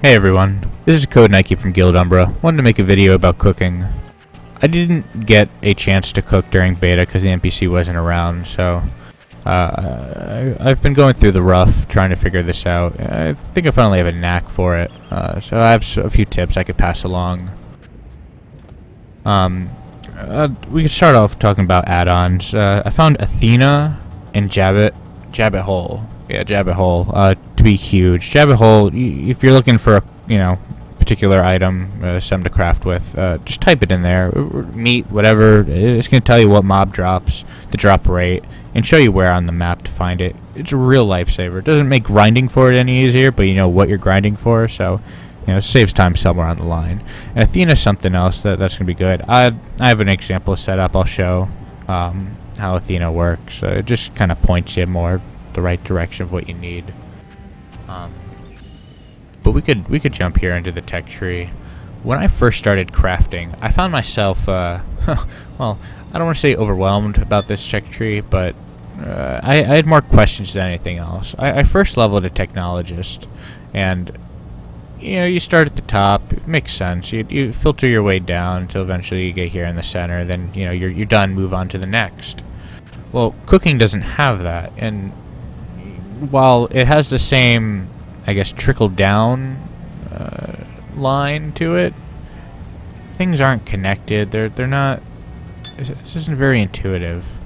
Hey everyone, this is Code Nike from Guild Umbra. Wanted to make a video about cooking. I didn't get a chance to cook during beta because the NPC wasn't around, so I've been going through the rough trying to figure this out. I think I finally have a knack for it, so I have a few tips I could pass along. We can start off talking about add-ons. I found Athena and Jabbit Hole. Yeah, Jabbit Hole to be huge. Jabbit Hole, if you're looking for a particular item, something to craft with, just type it in there. Meat, whatever. It's going to tell you what mob drops, the drop rate, and show you where on the map to find it. It's a real lifesaver. It doesn't make grinding for it any easier, but you know what you're grinding for, so it saves time somewhere on the line. And Athena's something else that's going to be good. I have an example set up. I'll show how Athena works. It just kind of points you more the right direction of what you need. But we could jump here into the tech tree. When I first started crafting, I found myself well, I don't want to say overwhelmed about this tech tree, but I had more questions than anything else. I first leveled a technologist, and you start at the top. It makes sense. You filter your way down until eventually you get here in the center. Then you're done. Move on to the next. Well, cooking doesn't have that, and while it has the same, I guess, trickle down line to it, things aren't connected. They're not. This isn't very intuitive,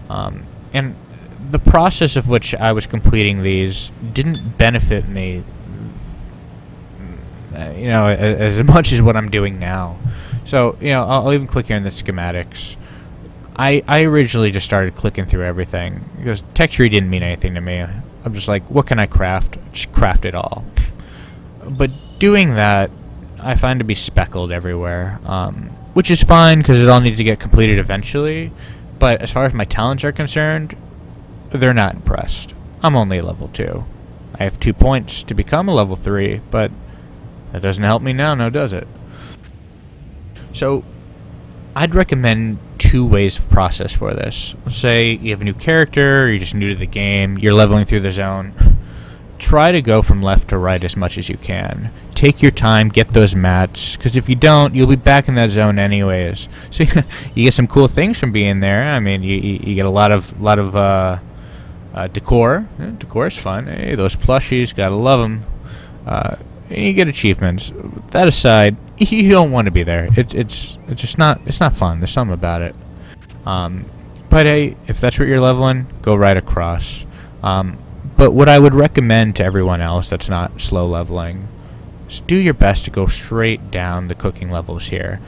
and the process of which I was completing these didn't benefit me, as much as what I'm doing now. So I'll even click here in the schematics. I originally just started clicking through everything because tech tree didn't mean anything to me. I'm just like, what can I craft? Just craft it all. But doing that, I find to be speckled everywhere, which is fine because it all needs to get completed eventually. But as far as my talents are concerned, they're not impressed. I'm only a level 2. I have 2 points to become a level 3, but that doesn't help me now, does it? So I'd recommend 2 ways of process for this. Let's say you have a new character, or you're just new to the game, you're leveling through the zone. Try to go from left to right as much as you can. Take your time, get those mats, because if you don't, you'll be back in that zone anyways. So you get some cool things from being there. I mean, you get a lot of decor. Decor is fun. Hey, those plushies, gotta love them. And you get achievements. That aside, you don't want to be there. It's just not. It's not fun. There's something about it. But hey, if that's what you're leveling, go right across. But what I would recommend to everyone else that's not slow leveling is do your best to go straight down the cooking levels here.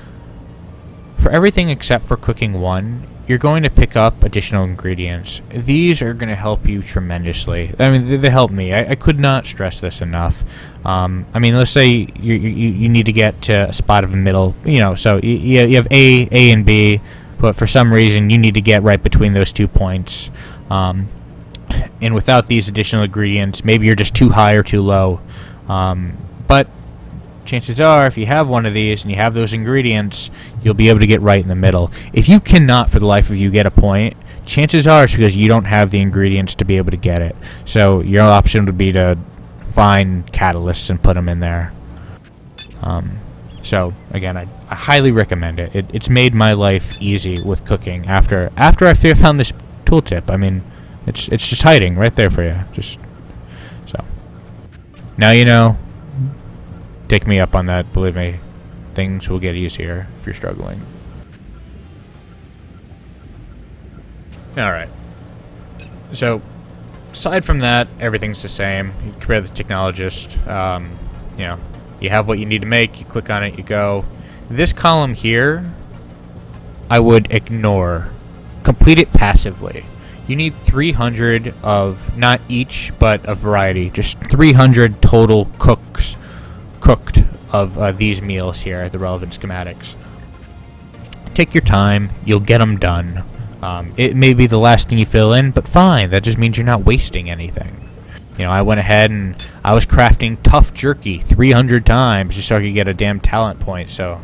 For everything except for cooking 1, you're going to pick up additional ingredients. These are going to help you tremendously. I mean, they help me. I could not stress this enough. I mean, let's say you need to get to a spot of the middle. So you have A and B, but for some reason you need to get right between those 2 points. And without these additional ingredients, maybe you're just too high or too low. But chances are, if you have one of these and you have those ingredients, you'll be able to get right in the middle. If you cannot, for the life of you, get a point, chances are it's because you don't have the ingredients to be able to get it. So your option would be to find catalysts and put them in there. So again, I highly recommend it. It's made my life easy with cooking after I found this tooltip. I mean, it's just hiding right there for you. Just so now you know. Take me up on that. Believe me, things will get easier if you're struggling. Alright. So, aside from that, everything's the same. You compare the technologist. You have what you need to make. You click on it, you go. This column here, I would ignore. Complete it passively. You need 300 of, not each, but a variety. Just 300 total cooked of these meals here, the relevant schematics. Take your time, you'll get them done. It may be the last thing you fill in, but fine, that just means you're not wasting anything. I went ahead and I was crafting tough jerky 300 times just so I could get a damn talent point, so,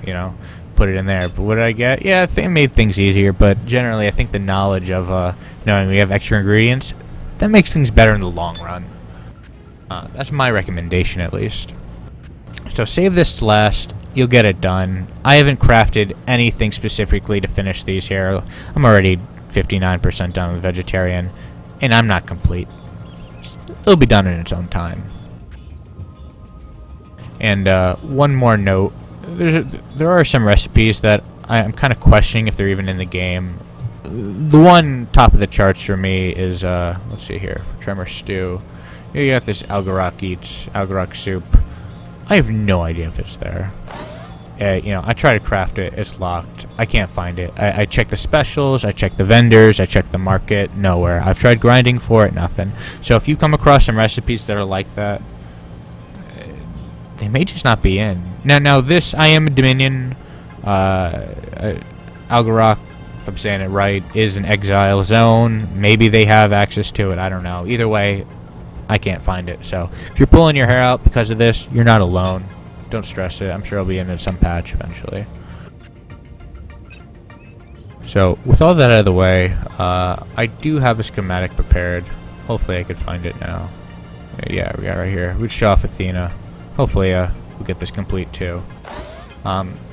put it in there. But what did I get? Yeah, it made things easier, but generally I think the knowledge of knowing we have extra ingredients, that makes things better in the long run. That's my recommendation, at least. So save this to last. You'll get it done. I haven't crafted anything specifically to finish these here. I'm already 59% done with vegetarian, and I'm not complete. It'll be done in its own time. And one more note. There are some recipes that I'm kind of questioning if they're even in the game. The one top of the charts for me is, let's see here, for Tremor Stew. You got this Algarock soup. I have no idea if it's there. You know, I try to craft it, it's locked. I can't find it. I check the specials, I check the vendors, I check the market, nowhere. I've tried grinding for it, nothing. So if you come across some recipes that are like that, they may just not be in. Now this, I am a Dominion, Algarock, if I'm saying it right, is an exile zone. Maybe they have access to it, I don't know. Either way, I can't find it. So if you're pulling your hair out because of this, you're not alone. Don't stress it. I'm sure it'll be in some patch eventually. So with all that out of the way, I do have a schematic prepared. Hopefully I could find it now. Yeah, we got it right here. We'd show off Athena. Hopefully we'll get this complete too.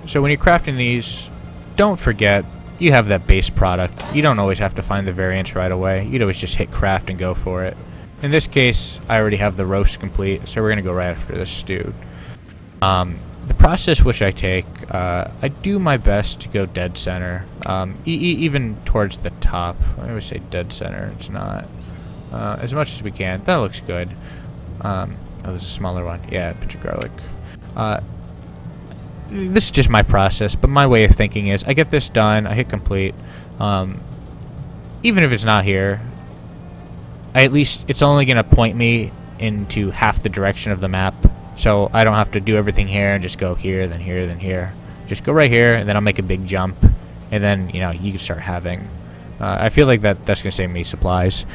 So when you're crafting these, don't forget you have that base product. You don't always have to find the variants right away. You'd always just hit craft and go for it. In this case, I already have the roast complete, so we're going to go right after this stewed. The process which I take, I do my best to go dead center, even towards the top. I always say dead center, it's not. As much as we can. That looks good. Oh, there's a smaller one. Yeah, a pinch of garlic. This is just my process, but my way of thinking is, I get this done, I hit complete. Even if it's not here, at least it's only going to point me into half the direction of the map. So I don't have to do everything here and just go here, then here, then here. Just go right here, and then I'll make a big jump. And then, you know, you can start having. I feel like that's going to save me supplies.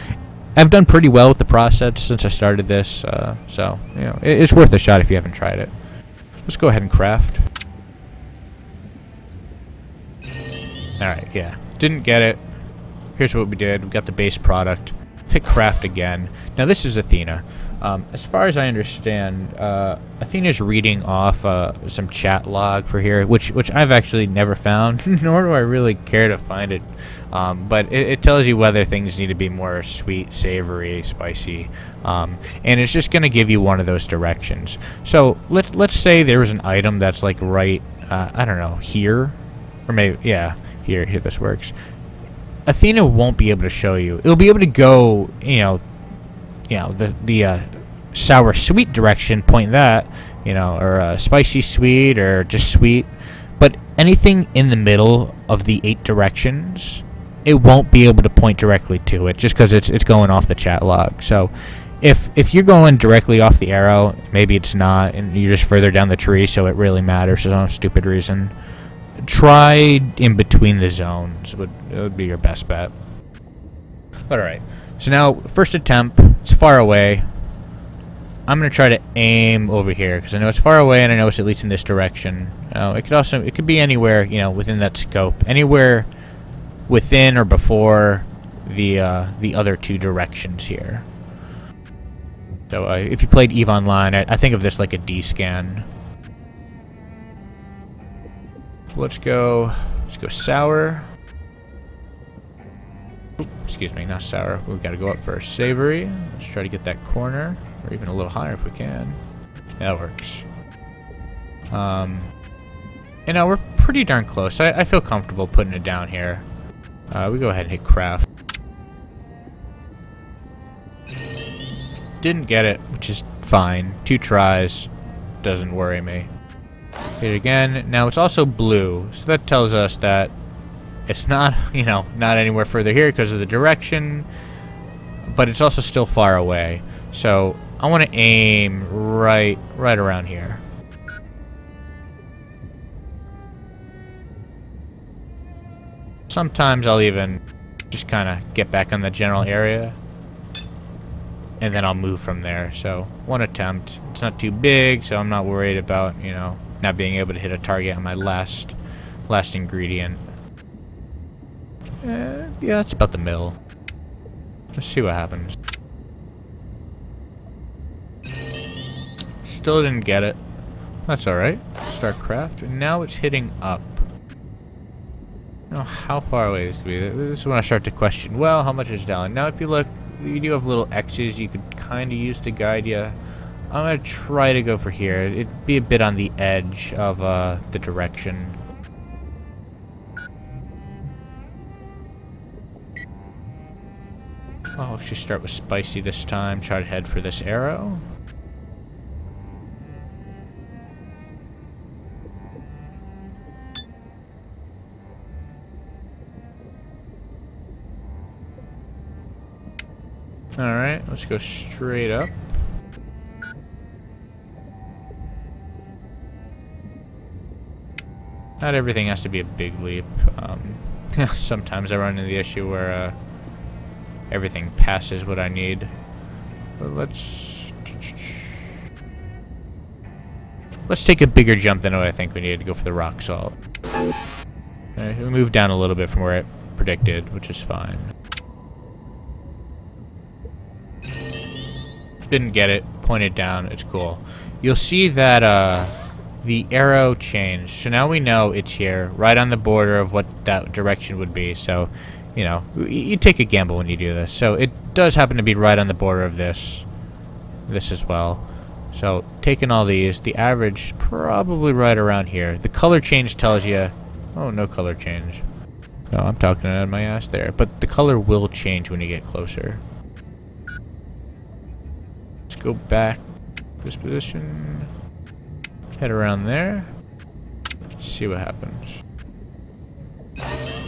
I've done pretty well with the process since I started this. So, you know, it's worth a shot if you haven't tried it. Let's go ahead and craft. Alright, yeah. Didn't get it. Here's what we did. We got the base product. Hit craft again. Now this is Athena. As far as I understand, Athena's reading off some chat log for here, which I've actually never found, nor do I really care to find it. But it tells you whether things need to be more sweet, savory, spicy, and it's just going to give you one of those directions. So let's say there was an item that's like right, I don't know, here, or maybe yeah, here this works. Athena won't be able to show you. It'll be able to go, you know, the sour sweet direction, point that, you know, or spicy sweet, or just sweet. But anything in the middle of the 8 directions, it won't be able to point directly to it, just because it's going off the chat log. So if you're going directly off the arrow, maybe it's not, and you're just further down the tree, so it really matters for some stupid reason. Try in between the zones. It would be your best bet. Alright, so now first attempt, it's far away. I'm going to try to aim over here because I know it's far away and I know it's at least in this direction. It could be anywhere, you know, within that scope. Anywhere within or before the other 2 directions here. So if you played EVE Online, I think of this like a D-scan. Let's go sour. Oop, excuse me, not sour. We've got to go up first. Savory. Let's try to get that corner, or even a little higher if we can. That works. And now we're pretty darn close. I feel comfortable putting it down here. We go ahead and hit craft. Didn't get it, which is fine. 2 tries. Doesn't worry me. Hit it again. Now it's also blue, so that tells us that it's not, you know, not anywhere further here because of the direction, but it's also still far away. So I want to aim right around here. Sometimes I'll even just kind of get back on the general area, and then I'll move from there. So 1 attempt. It's not too big, so I'm not worried about, you know, not being able to hit a target on my last ingredient. Yeah, it's about the middle. Let's see what happens. Still didn't get it. That's alright. Start craft. And now it's hitting up. Now, how far away is this? This is when I start to question, well, how much is down? Now, if you look, you do have little X's you could kind of use to guide you. I'm going to try to go for here. It'd be a bit on the edge of the direction. I'll actually start with spicy this time. Try to head for this arrow. Alright, let's go straight up. Not everything has to be a big leap. Sometimes I run into the issue where everything passes what I need. But let's take a bigger jump than what I think we needed to go for the rock salt. Alright, we moved down a little bit from where I predicted, which is fine. Didn't get it. Pointed down. It's cool. You'll see that the arrow changed. So now we know it's here, right on the border of what that direction would be. So, you know, you take a gamble when you do this. So it does happen to be right on the border of this as well. So taking all these, the average probably right around here. The color change tells you, oh, no color change. No, I'm talking out of my ass there. But the color will change when you get closer. Go back this position, head around there, see what happens,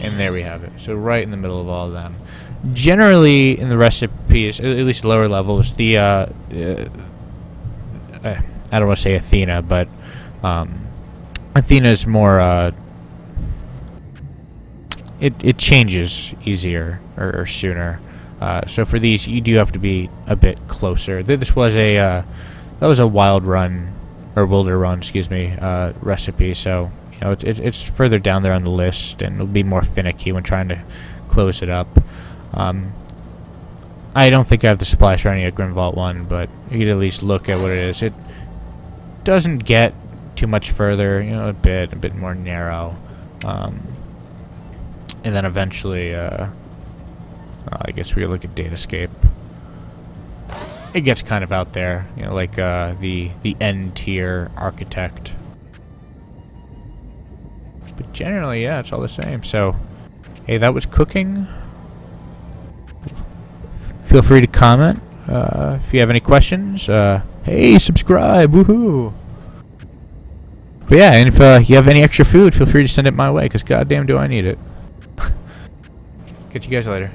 and there we have it. So right in the middle of all of them. Generally in the recipes, at least lower levels, the I don't want to say Athena, but Athena is more it changes easier or sooner. So for these, you do have to be a bit closer. This was a that was a wild run or wilder run, excuse me, recipe. So you know it's further down there on the list, and it'll be more finicky when trying to close it up. I don't think I have the supplies for any of Grim Vault 1, but you could at least look at what it is. It doesn't get too much further, you know, a bit more narrow, and then eventually. I guess we look at Datascape. It gets kind of out there, you know, like the N tier architect. But generally, yeah, it's all the same. So, hey, that was cooking. Feel free to comment if you have any questions. Hey, subscribe, woohoo! But yeah, and if you have any extra food, feel free to send it my way, because goddamn do I need it. Catch you guys later.